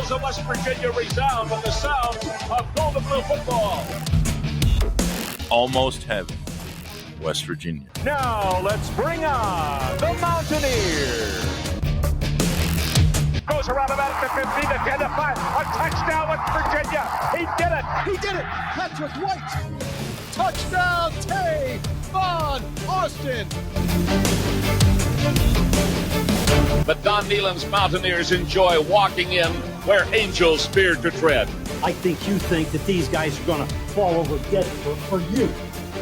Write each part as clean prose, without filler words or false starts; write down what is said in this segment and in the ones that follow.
halls of West Virginia resound with the sound of Golden Blue football. Almost heaven, West Virginia. Now let's bring on the Mountaineers. Goes around about the 50, the 10, the 5. A touchdown, West Virginia. He did it. He did it. Patrick White. Touchdown, Tay Von Austin. But Don Nehlen's Mountaineers enjoy walking in where angels feared to tread. I think you think that these guys are going to fall over dead for you.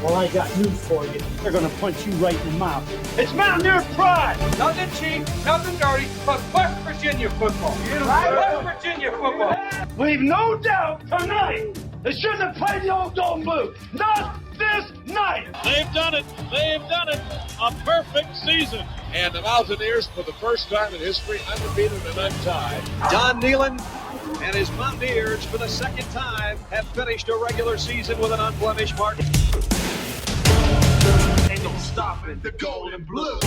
Well, I got news for you. They're going to punch you right in the mouth. It's Mountaineer pride. Nothing cheap, nothing dirty, but West Virginia football. West Virginia football. Leave no doubt tonight. They shouldn't have played the old Golden Blue. Not this night. They've done it. They've done it. A perfect season. And the Mountaineers, for the first time in history, undefeated and untied. Don Nehlen and his Mountaineers, for the second time, have finished a regular season with an unblemished mark. Ain't no stopping the Golden Blue.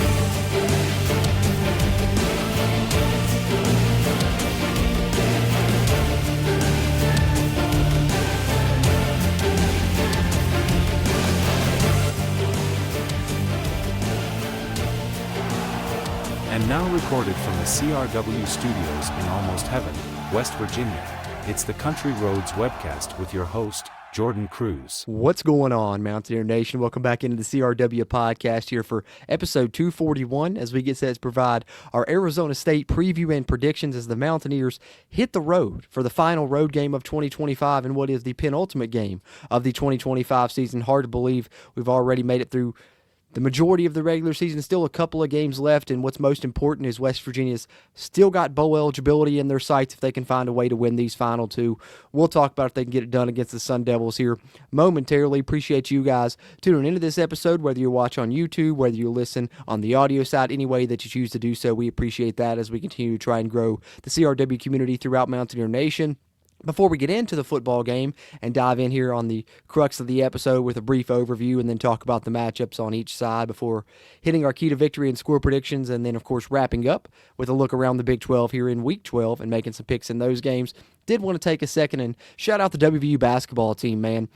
And now recorded from the CRW studios in Almost Heaven, West Virginia, it's the Country Roads Webcast with your host, Jorden Cruz. What's going on, Mountaineer Nation? Welcome back into the CRW podcast here for episode 241 as we get set to provide our Arizona State preview and predictions as the Mountaineers hit the road for the final road game of 2025 and what is the penultimate game of the 2025 season. Hard to believe we've already made it through the majority of the regular season. Still a couple of games left, and what's most important is West Virginia's still got bowl eligibility in their sights if they can find a way to win these final two. We'll talk about if they can get it done against the Sun Devils here momentarily. Appreciate you guys tuning into this episode, whether you watch on YouTube, whether you listen on the audio side, any way that you choose to do so. We appreciate that as we continue to try and grow the CRW community throughout Mountaineer Nation. Before we get into the football game and dive in here on the crux of the episode with a brief overview and then talk about the matchups on each side before hitting our key to victory and score predictions and then, of course, wrapping up with a look around the Big 12 here in Week 12 and making some picks in those games, did want to take a second and shout out the WVU basketball team, man.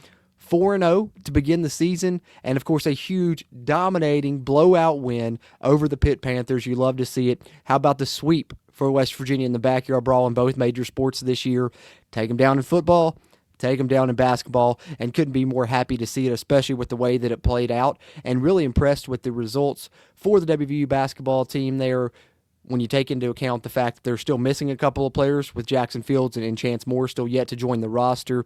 4-0 to begin the season, and of course a huge dominating blowout win over the Pitt Panthers. You love to see it. How about the sweep for West Virginia in the backyard brawl in both major sports this year? Take them down in football, take them down in basketball, and couldn't be more happy to see it, especially with the way that it played out, and really impressed with the results for the WVU basketball team there when you take into account the fact that they're still missing a couple of players with Jackson Fields and Chance Moore still yet to join the roster.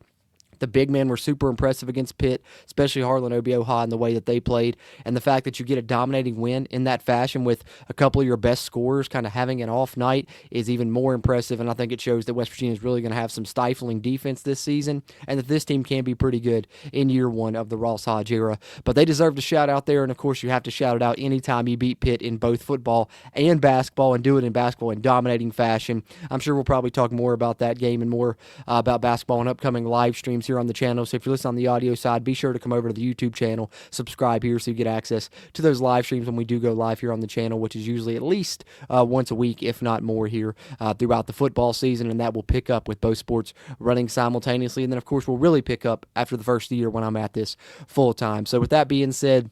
The big men were super impressive against Pitt, especially Harlan Obioha and the way that they played. And the fact that you get a dominating win in that fashion with a couple of your best scorers kind of having an off night is even more impressive. And I think it shows that West Virginia is really going to have some stifling defense this season and that this team can be pretty good in year one of the Ross Hodge era. But they deserve to shout out there. And, of course, you have to shout it out anytime you beat Pitt in both football and basketball and do it in basketball in dominating fashion. I'm sure we'll probably talk more about that game and more about basketball in upcoming live streams here on the channel. So if you're listening on the audio side, be sure to come over to the YouTube channel, subscribe here so you get access to those live streams when we do go live here on the channel, which is usually at least once a week, if not more here throughout the football season, and that will pick up with both sports running simultaneously. And then, of course, we'll really pick up after the first year when I'm at this full time. So with that being said,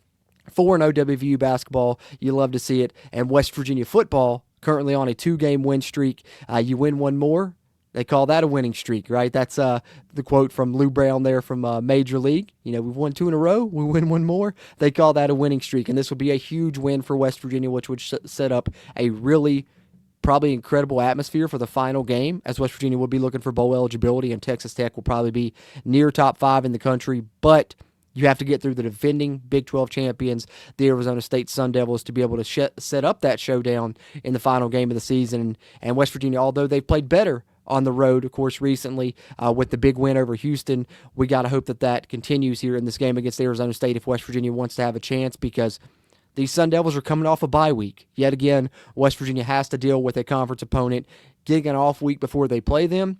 4-0 WVU basketball, you love to see it, and West Virginia football currently on a 2-game win streak. You win one more, they call that a winning streak, right? That's the quote from Lou Brown there from Major League. You know, we've won 2 in a row. We win one more. They call that a winning streak. And this would be a huge win for West Virginia, which would set up a really probably incredible atmosphere for the final game, as West Virginia will be looking for bowl eligibility, and Texas Tech will probably be near top 5 in the country. But you have to get through the defending Big 12 champions, the Arizona State Sun Devils, to be able to set up that showdown in the final game of the season. And West Virginia, although they've played better on the road, of course, recently with the big win over Houston, we got to hope that that continues here in this game against Arizona State if West Virginia wants to have a chance, because these Sun Devils are coming off a bye week. Yet again, West Virginia has to deal with a conference opponent getting an off week before they play them.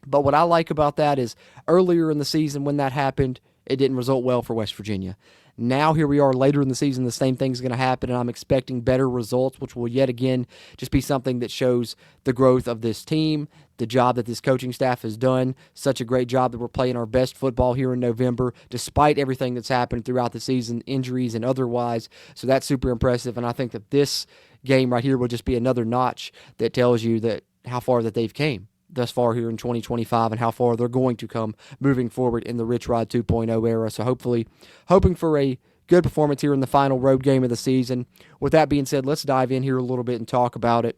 But what I like about that is earlier in the season when that happened, it didn't result well for West Virginia. Now here we are later in the season, the same thing's going to happen, and I'm expecting better results, which will yet again just be something that shows the growth of this team, the job that this coaching staff has done. Such a great job that we're playing our best football here in November, despite everything that's happened throughout the season, injuries and otherwise. So that's super impressive, and I think that this game right here will just be another notch that tells you that how far that they've came thus far here in 2025 and how far they're going to come moving forward in the Rich Rod 2.0 era. So hoping for a good performance here in the final road game of the season. With that being said, let's dive in here a little bit and talk about it.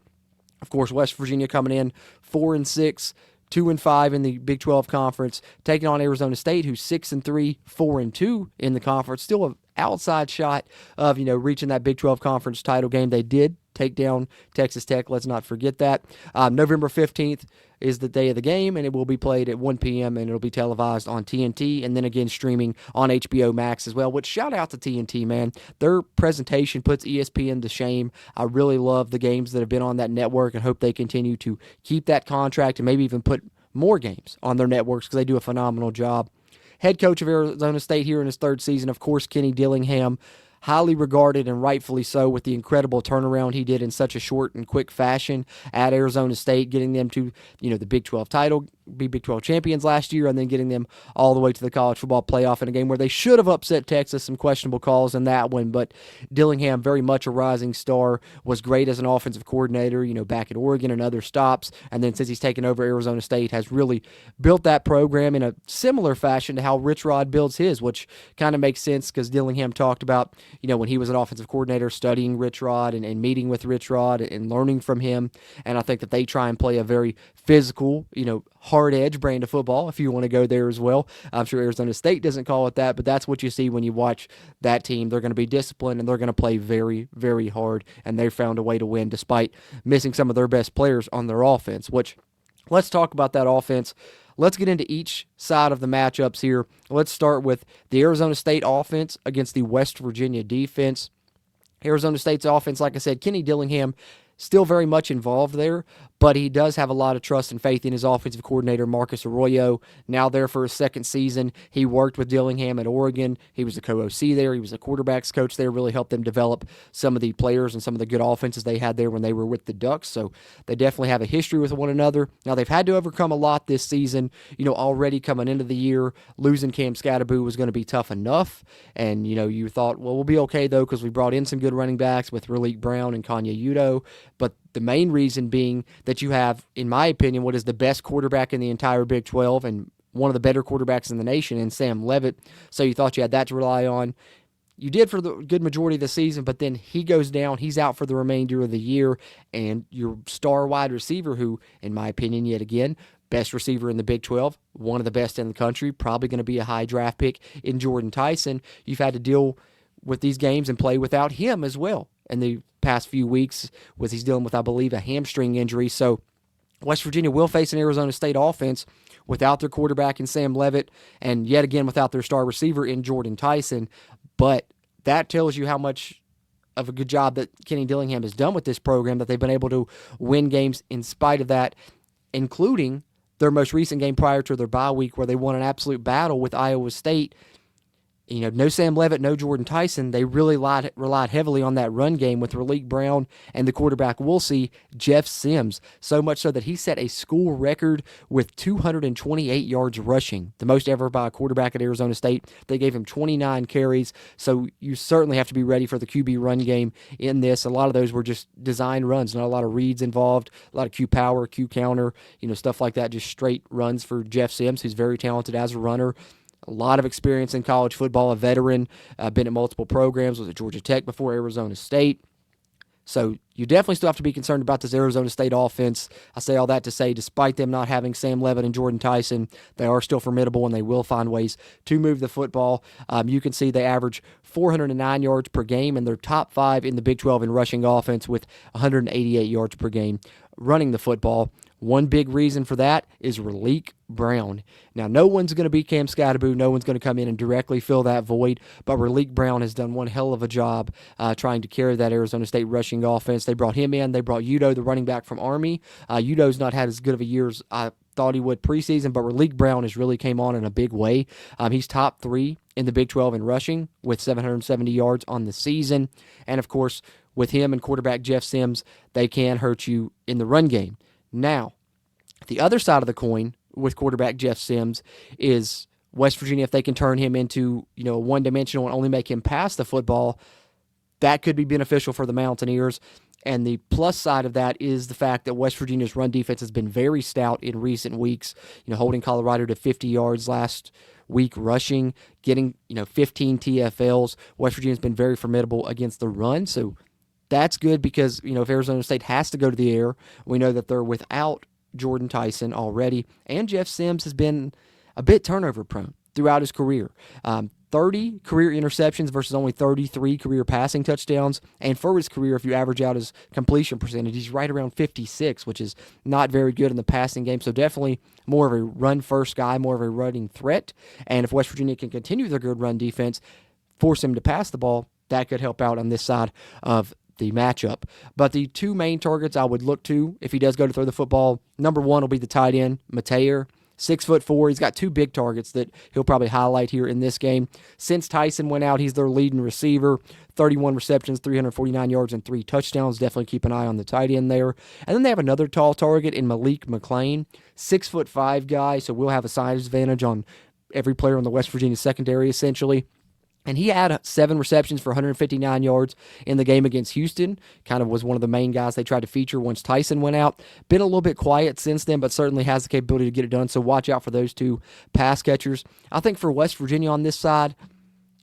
Of course, West Virginia coming in 4-6, 2-5 in the Big 12 Conference, taking on Arizona State, who's 6-3, 4-2 in the conference. Still an outside shot of reaching that Big 12 Conference title game. They did take down Texas Tech. Let's not forget that. November 15th is the day of the game, and it will be played at 1 p.m., and it'll be televised on TNT, and then again streaming on HBO Max as well, which shout out to TNT, man. Their presentation puts ESPN to shame. I really love the games that have been on that network and hope they continue to keep that contract and maybe even put more games on their networks because they do a phenomenal job. Head coach of Arizona State here in his third season, of course, Kenny Dillingham, highly regarded and rightfully so with the incredible turnaround he did in such a short and quick fashion at Arizona State, getting them to the Big 12 title, be Big 12 champions last year, and then getting them all the way to the college football playoff in a game where they should have upset Texas, some questionable calls in that one, but Dillingham, very much a rising star, was great as an offensive coordinator, back at Oregon and other stops, and then since he's taken over Arizona State, has really built that program in a similar fashion to how Rich Rod builds his, which kind of makes sense because Dillingham talked about, when he was an offensive coordinator, studying Rich Rod and meeting with Rich Rod and learning from him, and I think that they try and play a very physical, hard edge brand of football, if you want to go there as well. I'm sure Arizona State doesn't call it that, but that's what you see when you watch that team. They're going to be disciplined, and they're going to play very, very hard, and they've found a way to win despite missing some of their best players on their offense, which let's talk about that offense. Let's get into each side of the matchups here. Let's start with the Arizona State offense against the West Virginia defense. Arizona State's offense, like I said, Kenny Dillingham still very much involved there, but he does have a lot of trust and faith in his offensive coordinator, Marcus Arroyo, now there for his second season. He worked with Dillingham at Oregon. He was the co-OC there. He was a quarterbacks coach there, really helped them develop some of the players and some of the good offenses they had there when they were with the Ducks, so they definitely have a history with one another. Now, they've had to overcome a lot this season, already coming into the year. Losing Cam Scatterboo was going to be tough enough, and, you thought, well, we'll be okay, though, because we brought in some good running backs with Raleek Brown and Kanye Udo, but the main reason being that you have, in my opinion, what is the best quarterback in the entire Big 12 and one of the better quarterbacks in the nation in Sam Leavitt. So you thought you had that to rely on. You did for the good majority of the season, but then he goes down. He's out for the remainder of the year. And your star wide receiver, who, in my opinion, yet again, best receiver in the Big 12, one of the best in the country, probably going to be a high draft pick in Jorden Tyson. You've had to deal with these games and play without him as well in the past few weeks, with he's dealing with, I believe, a hamstring injury. So West Virginia will face an Arizona State offense without their quarterback in Sam Leavitt, and yet again without their star receiver in Jorden Tyson. But that tells you how much of a good job that Kenny Dillingham has done with this program, that they've been able to win games in spite of that, including their most recent game prior to their bye week where they won an absolute battle with Iowa State. No Sam Leavitt, no Jorden Tyson. They really relied heavily on that run game with Raleek Brown and the quarterback, we'll see, Jeff Sims. So much so that he set a school record with 228 yards rushing, the most ever by a quarterback at Arizona State. They gave him 29 carries, so you certainly have to be ready for the QB run game in this. A lot of those were just design runs, not a lot of reads involved, a lot of Q power, Q counter, stuff like that, just straight runs for Jeff Sims, who's very talented as a runner. A lot of experience in college football, a veteran, been at multiple programs, was at Georgia Tech before Arizona State. So you definitely still have to be concerned about this Arizona State offense. I say all that to say, despite them not having Sam Leavitt and Jorden Tyson, they are still formidable, and they will find ways to move the football. You can see they average 409 yards per game, and they're top 5 in the Big 12 in rushing offense with 188 yards per game running the football. One big reason for that is Raleek Brown. Now, no one's going to beat Cam Scatterboo. No one's going to come in and directly fill that void, but Raleek Brown has done one hell of a job trying to carry that Arizona State rushing offense. They brought him in. They brought Udo, the running back from Army. Udo's not had as good of a year as I thought he would preseason, but Raleek Brown has really came on in a big way. He's top 3 in the Big 12 in rushing with 770 yards on the season. And, of course, with him and quarterback Jeff Sims, they can hurt you in the run game. Now, The other side of the coin with quarterback Jeff Sims is West Virginia, if they can turn him into, a one-dimensional and only make him pass the football, that could be beneficial for the Mountaineers. And the plus side of that is the fact that West Virginia's run defense has been very stout in recent weeks, holding Colorado to 50 yards last week rushing, getting, 15 TFLs. West Virginia's been very formidable against the run, so that's good because, if Arizona State has to go to the air, we know that they're without Jorden Tyson already, and Jeff Sims has been a bit turnover prone throughout his career. 30 career interceptions versus only 33 career passing touchdowns. And for his career, if you average out his completion percentage, he's right around 56, which is not very good in the passing game. So definitely more of a run-first guy, more of a running threat. And if West Virginia can continue their good run defense, force him to pass the ball, that could help out on this side of the matchup. But the two main targets I would look to if he does go to throw the football, number one will be the tight end, Mountaineers. 6'4". He's got two big targets that he'll probably highlight here in this game. Since Tyson went out, he's their leading receiver. 31 receptions, 349 yards, and 3 touchdowns. Definitely keep an eye on the tight end there. And then they have another tall target in Malik McLean, 6'5" guy, so we'll have a size advantage on every player on the West Virginia secondary, essentially. And he had 7 receptions for 159 yards in the game against Houston. Kind of was one of the main guys they tried to feature once Tyson went out. Been a little bit quiet since then, but certainly has the capability to get it done. So watch out for those two pass catchers. I think for West Virginia on this side,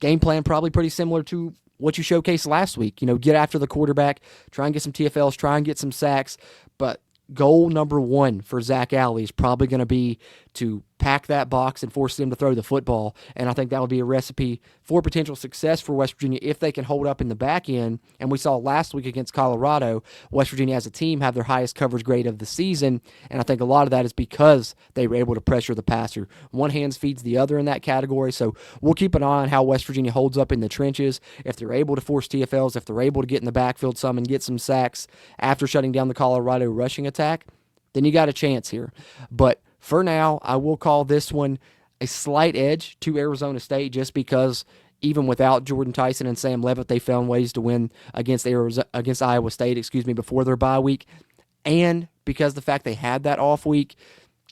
game plan probably pretty similar to what you showcased last week. Get after the quarterback, try and get some TFLs, try and get some sacks. But goal number one for Zach Alley is probably going to be to pack that box and force them to throw the football. And I think that would be a recipe for potential success for West Virginia if they can hold up in the back end. And we saw last week against Colorado, West Virginia as a team have their highest coverage grade of the season. And I think a lot of that is because they were able to pressure the passer. One hand feeds the other in that category. So we'll keep an eye on how West Virginia holds up in the trenches. If they're able to force TFLs, if they're able to get in the backfield some and get some sacks after shutting down the Colorado rushing attack, then you got a chance here. But for now, I will call this one a slight edge to Arizona State just because even without Jorden Tyson and Sam Levitt, they found ways to win against Iowa State, before their bye week. And because the fact they had that off week,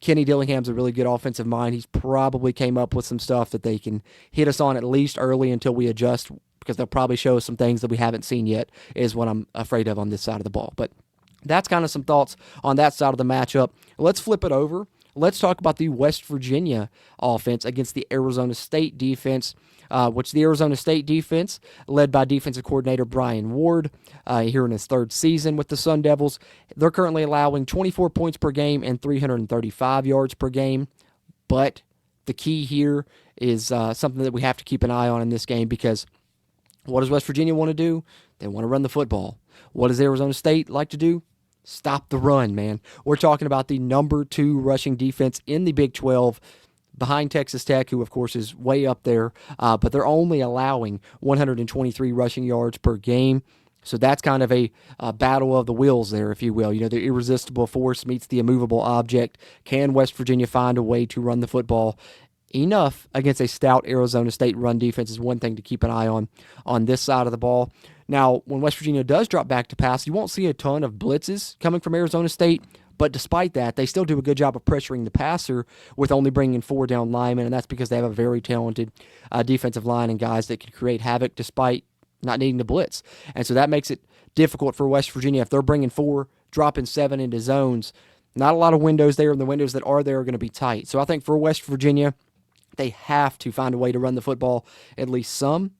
Kenny Dillingham's a really good offensive mind. He's probably came up with some stuff that they can hit us on at least early until we adjust, because they'll probably show us some things that we haven't seen yet, is what I'm afraid of on this side of the ball. But that's kind of some thoughts on that side of the matchup. Let's flip it over. Let's talk about the West Virginia offense against the Arizona State defense, which the Arizona State defense, led by defensive coordinator Brian Ward, here in his 3rd season with the Sun Devils. They're currently allowing 24 points per game and 335 yards per game. But the key here is something that we have to keep an eye on in this game, because what does West Virginia want to do? They want to run the football. What does Arizona State like to do? Stop the run, man. We're talking about the number 2 rushing defense in the Big 12, behind Texas Tech, who, of course, is way up there, but they're only allowing 123 rushing yards per game. So that's kind of a battle of the wills there, if you will. The irresistible force meets the immovable object. Can West Virginia find a way to run the football enough against a stout Arizona State run defense is one thing to keep an eye on this side of the ball. Now, when West Virginia does drop back to pass, you won't see a ton of blitzes coming from Arizona State, but despite that, they still do a good job of pressuring the passer with only bringing 4 down linemen, and that's because they have a very talented defensive line and guys that can create havoc despite not needing to blitz. And so that makes it difficult for West Virginia. If they're bringing 4, dropping 7 into zones, not a lot of windows there, and the windows that are there are going to be tight. So I think for West Virginia, they have to find a way to run the football at least some,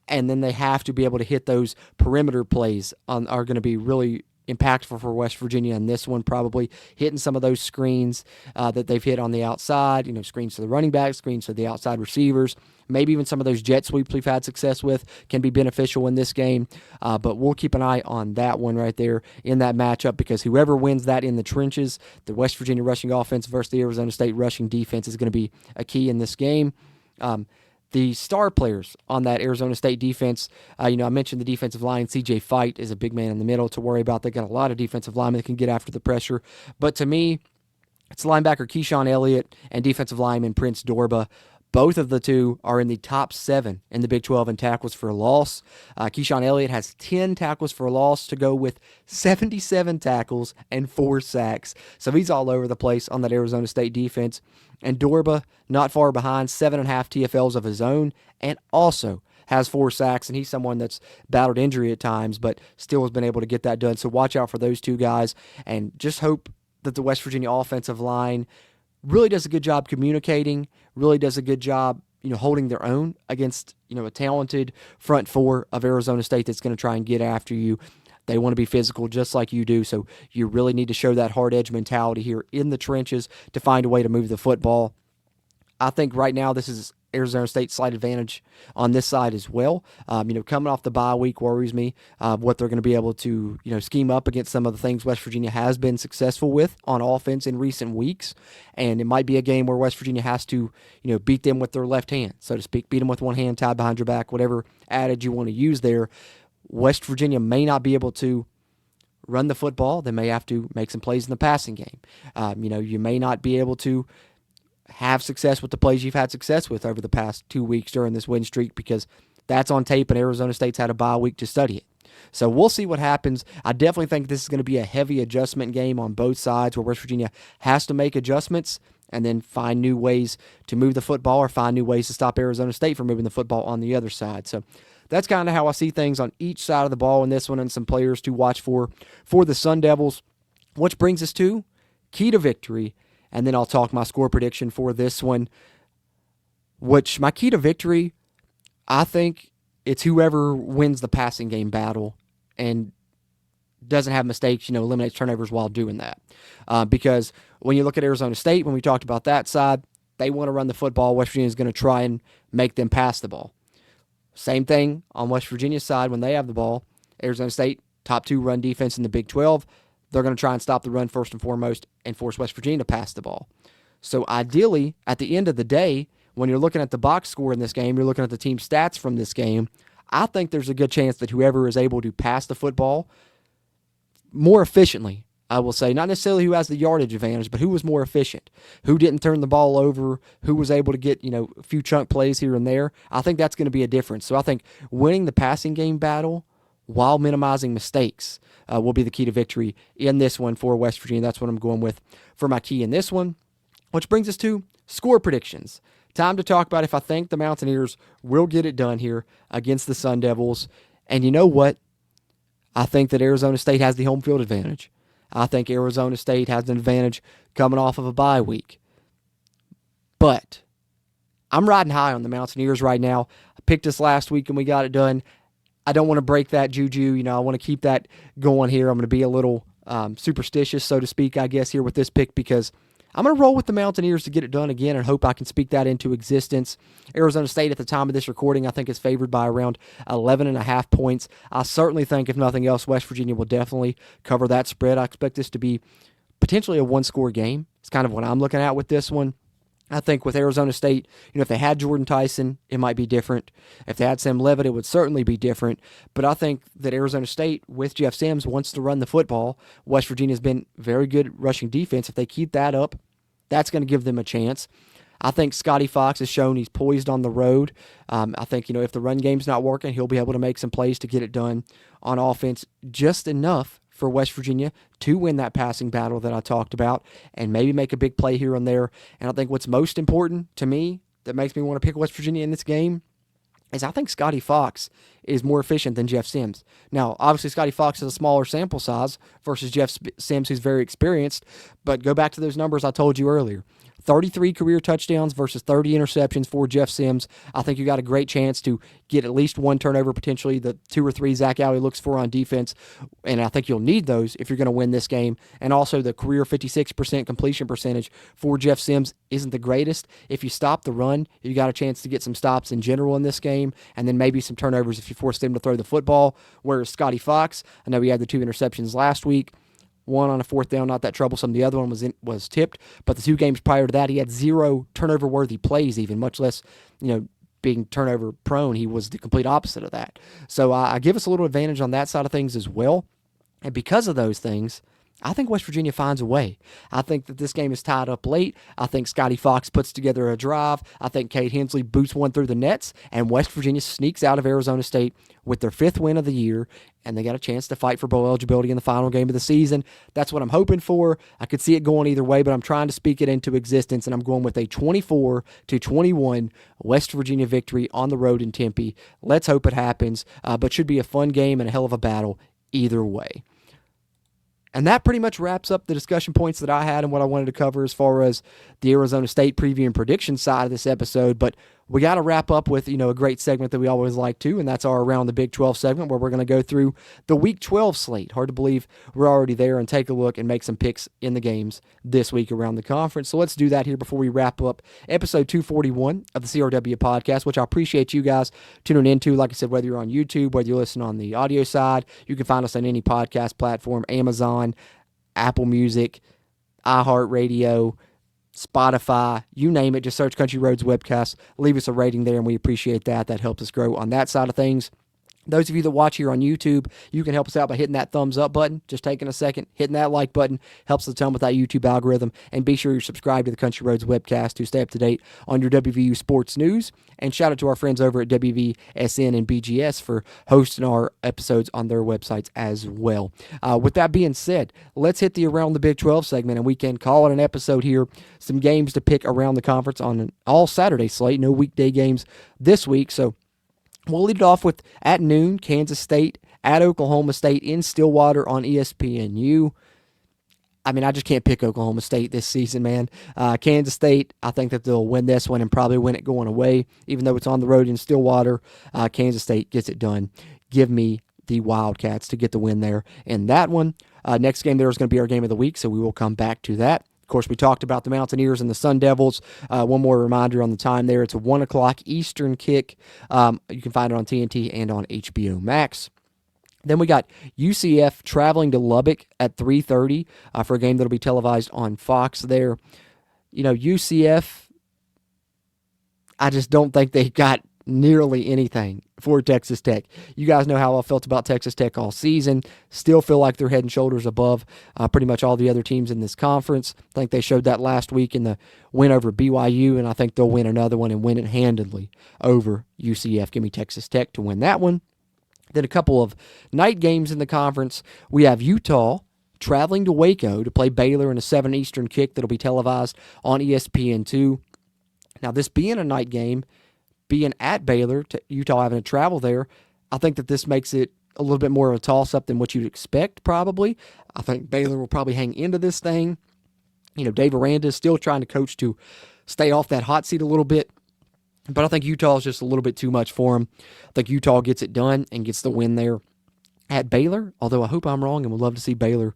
and then they have to be able to hit those perimeter plays are going to be really impactful for West Virginia in this one, probably hitting some of those screens that they've hit on the outside, screens to the running back, screens to the outside receivers, maybe even some of those jet sweeps we've had success with can be beneficial in this game, but we'll keep an eye on that one right there in that matchup, because whoever wins that in the trenches, the West Virginia rushing offense versus the Arizona State rushing defense, is going to be a key in this game. The star players on that Arizona State defense, I mentioned the defensive line. C.J. Fight is a big man in the middle to worry about. They got a lot of defensive linemen that can get after the pressure. But to me, it's linebacker Keyshawn Elliott and defensive lineman Prince Dorba. Both of the two are in the top 7 in the Big 12 in tackles for loss. Keyshawn Elliott has 10 tackles for loss to go with 77 tackles and 4 sacks. So he's all over the place on that Arizona State defense. And Dorba, not far behind, 7.5 TFLs of his own, and also has 4 sacks, and he's someone that's battled injury at times, but still has been able to get that done. So watch out for those two guys, and just hope that the West Virginia offensive line really does a good job communicating, really does a good job, holding their own against, a talented front four of Arizona State that's going to try and get after you. They want to be physical just like you do, so you really need to show that hard edge mentality here in the trenches to find a way to move the football. I think right now this is Arizona State's slight advantage on this side as well. Coming off the bye week worries me, what they're going to be able to, scheme up against some of the things West Virginia has been successful with on offense in recent weeks. And it might be a game where West Virginia has to, beat them with their left hand, so to speak, beat them with one hand tied behind your back, whatever adage you want to use there. West Virginia may not be able to run the football. They may have to make some plays in the passing game. You may not be able to have success with the plays you've had success with over the past 2 weeks during this win streak, because that's on tape and Arizona State's had a bye week to study it. So we'll see what happens. I definitely think this is going to be a heavy adjustment game on both sides, where West Virginia has to make adjustments and then find new ways to move the football or find new ways to stop Arizona State from moving the football on the other side. So that's kind of how I see things on each side of the ball in this one, and some players to watch for the Sun Devils, which brings us to key to victory. And then I'll talk my score prediction for this one, which my key to victory, I think it's whoever wins the passing game battle and doesn't have mistakes, eliminates turnovers while doing that. Because when you look at Arizona State, when we talked about that side, they want to run the football. West Virginia is going to try and make them pass the ball. Same thing on West Virginia's side when they have the ball. Arizona State, top 2 run defense in the Big 12. They're going to try and stop the run first and foremost and force West Virginia to pass the ball. So ideally, at the end of the day, when you're looking at the box score in this game, you're looking at the team stats from this game, I think there's a good chance that whoever is able to pass the football more efficiently, I will say, not necessarily who has the yardage advantage, but who was more efficient, who didn't turn the ball over, who was able to get, a few chunk plays here and there. I think that's going to be a difference. So I think winning the passing game battle while minimizing mistakes will be the key to victory in this one for West Virginia. That's what I'm going with for my key in this one, which brings us to score predictions. Time to talk about if I think the Mountaineers will get it done here against the Sun Devils. And you know what? I think that Arizona State has the home field advantage. I think Arizona State has an advantage coming off of a bye week. But I'm riding high on the Mountaineers right now. I picked us last week and we got it done. I don't want to break that juju. I want to keep that going here. I'm going to be a little superstitious, so to speak, I guess, here with this pick, because I'm going to roll with the Mountaineers to get it done again and hope I can speak that into existence. Arizona State, at the time of this recording, I think is favored by around 11.5 points. I certainly think, if nothing else, West Virginia will definitely cover that spread. I expect this to be potentially a one-score game. It's kind of what I'm looking at with this one. I think with Arizona State, if they had Jorden Tyson, it might be different. If they had Sam Levitt, it would certainly be different. But I think that Arizona State, with Jeff Sims, wants to run the football. West Virginia's been very good rushing defense. If they keep that up, that's going to give them a chance. I think Scotty Fox has shown he's poised on the road. I think, if the run game's not working, he'll be able to make some plays to get it done on offense, just enough for West Virginia to win that passing battle that I talked about and maybe make a big play here and there. And I think what's most important to me that makes me want to pick West Virginia in this game is I think Scotty Fox is more efficient than Jeff Sims. Now, obviously, Scotty Fox has a smaller sample size versus Jeff Sims, who's very experienced, but go back to those numbers I told you earlier. 33 career touchdowns versus 30 interceptions for Jeff Sims. I think you got a great chance to get at least one turnover, potentially the 2 or 3 Zach Alley looks for on defense, and I think you'll need those if you're going to win this game. And also the career 56% completion percentage for Jeff Sims isn't the greatest. If you stop the run, you got a chance to get some stops in general in this game, and then maybe some turnovers if you force them to throw the football, whereas Scotty Fox, I know he had the 2 interceptions last week, one on a 4th down, not that troublesome. The other one was tipped, but the 2 games prior to that, he had 0 turnover-worthy plays even, much less, being turnover prone. He was the complete opposite of that. So I give us a little advantage on that side of things as well. And because of those things, I think West Virginia finds a way. I think that this game is tied up late. I think Scotty Fox puts together a drive. I think Cade Hensley boots one through the nets, and West Virginia sneaks out of Arizona State with their 5th win of the year, and they got a chance to fight for bowl eligibility in the final game of the season. That's what I'm hoping for. I could see it going either way, but I'm trying to speak it into existence, and I'm going with a 24-21 West Virginia victory on the road in Tempe. Let's hope it happens, but should be a fun game and a hell of a battle either way. And that pretty much wraps up the discussion points that I had and what I wanted to cover as far as the Arizona State preview and prediction side of this episode. But we got to wrap up with, a great segment that we always like to, and that's our Around the Big 12 segment where we're going to go through the Week 12 slate. Hard to believe we're already there, and take a look and make some picks in the games this week around the conference. So let's do that here before we wrap up episode 241 of the CRW podcast, which I appreciate you guys tuning into. Like I said, whether you're on YouTube, whether you listen on the audio side, you can find us on any podcast platform, Amazon, Apple Music, iHeartRadio, Spotify, you name it. Just search Country Roads Webcast. Leave us a rating there, and we appreciate that. That helps us grow on that side of things. Those of you that watch here on YouTube, you can help us out by hitting that thumbs up button, just taking a second, hitting that like button, helps us a ton with that YouTube algorithm, and be sure you're subscribed to the Country Roads Webcast to stay up to date on your WVU sports news. And shout out to our friends over at WVSN and BGS for hosting our episodes on their websites as well. With that being said, let's hit the Around the Big 12 segment, and we can call it an episode here. Some games to pick around the conference on an all-Saturday slate, no weekday games this week, so we'll lead it off with at noon, Kansas State at Oklahoma State in Stillwater on ESPNU. I mean, I just can't pick Oklahoma State this season, man. Kansas State, I think that they'll win this one and probably win it going away. Even though it's on the road in Stillwater, Kansas State gets it done. Give me the Wildcats to get the win there in that one. Next game there is going to be our game of the week, so we will come back to that. Of course, we talked about the Mountaineers and the Sun Devils. One more reminder on the time there. It's a 1 o'clock Eastern kick. You can find it on TNT and on HBO Max. Then we got UCF traveling to Lubbock at 3:30 for a game that will be televised on Fox there. UCF, I just don't think they got nearly anything for Texas Tech. You guys know how I felt about Texas Tech all season. Still feel like they're head and shoulders above pretty much all the other teams in this conference. I think they showed that last week in the win over BYU, and I think they'll win another one and win it handedly over UCF. Give me Texas Tech to win that one. Then a couple of night games in the conference. We have Utah traveling to Waco to play Baylor in a 7 Eastern kick that'll be televised on ESPN2. Now, this being a night game, being at Baylor, Utah having to travel there, I think that this makes it a little bit more of a toss-up than what you'd expect, probably. I think Baylor will probably hang into this thing. Dave Aranda is still trying to coach to stay off that hot seat a little bit, but I think Utah is just a little bit too much for him. I think Utah gets it done and gets the win there at Baylor, although I hope I'm wrong and would love to see Baylor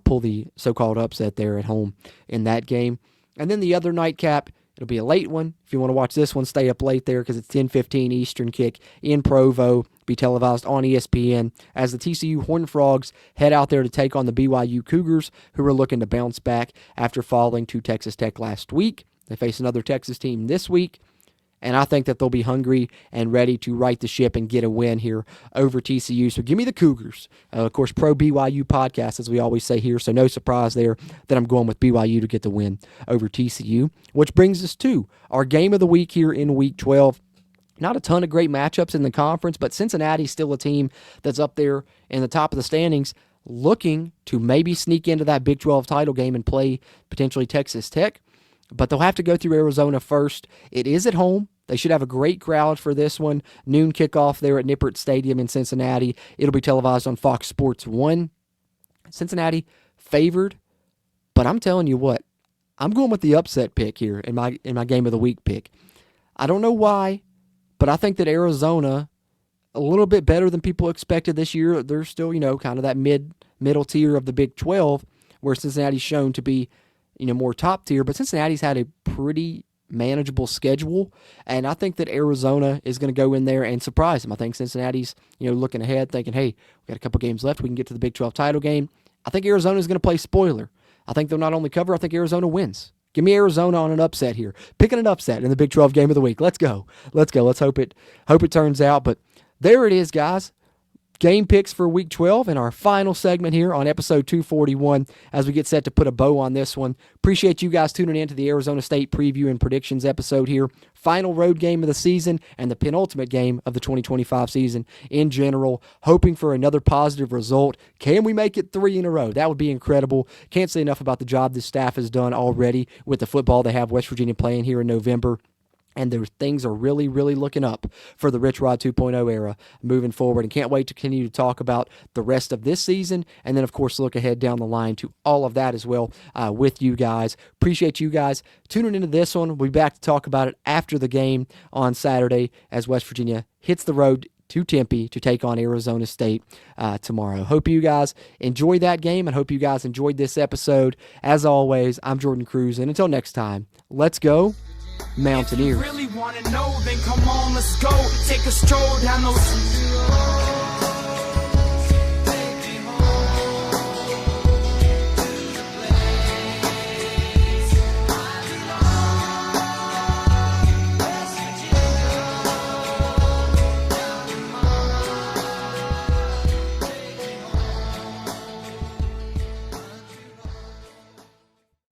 pull the so-called upset there at home in that game. And then the other nightcap, it'll be a late one. If you want to watch this one, stay up late there because it's 10:15 Eastern kick in Provo. Be televised on ESPN as the TCU Horned Frogs head out there to take on the BYU Cougars, who are looking to bounce back after falling to Texas Tech last week. They face another Texas team this week, and I think that they'll be hungry and ready to right the ship and get a win here over TCU. So give me the Cougars. Of course, pro BYU podcast, as we always say here, so no surprise there that I'm going with BYU to get the win over TCU, which brings us to our game of the week here in Week 12. Not a ton of great matchups in the conference, but Cincinnati's still a team that's up there in the top of the standings, looking to maybe sneak into that Big 12 title game and play potentially Texas Tech. But they'll have to go through Arizona first. It is at home. They should have a great crowd for this one. Noon kickoff there at Nippert Stadium in Cincinnati. It'll be televised on Fox Sports 1. Cincinnati favored, but I'm telling you what, I'm going with the upset pick here in my game of the week pick. I don't know why, but I think that Arizona, a little bit better than people expected this year. They're still, kind of that middle tier of the Big 12, where Cincinnati's shown to be, more top tier. But Cincinnati's had a pretty manageable schedule, and I think that Arizona is going to go in there and surprise them. I think Cincinnati's, looking ahead, thinking, hey, we got a couple games left. We can get to the Big 12 title game. I think Arizona is going to play spoiler. I think they'll not only cover, I think Arizona wins. Give me Arizona on an upset here. Picking an upset in the Big 12 game of the week. Let's go. Let's hope it turns out. But there it is, guys. game picks for Week 12 and our final segment here on episode 241 as we get set to put a bow on this one. Appreciate you guys tuning in to the Arizona State preview and predictions episode here. Final road game of the season and the penultimate game of the 2025 season in general. Hoping for another positive result. Can we make it 3 in a row? That would be incredible. Can't say enough about the job this staff has done already with the football they have West Virginia playing here in November. And things are really, really looking up for the Rich Rod 2.0 era moving forward. And can't wait to continue to talk about the rest of this season. And then, of course, look ahead down the line to all of that as well with you guys. Appreciate you guys tuning into this one. We'll be back to talk about it after the game on Saturday as West Virginia hits the road to Tempe to take on Arizona State tomorrow. Hope you guys enjoy that game and hope you guys enjoyed this episode. As always, I'm Jorden Cruz. And until next time, let's go Mountaineers. If you really want to know, then come on, let's go. Take a stroll down those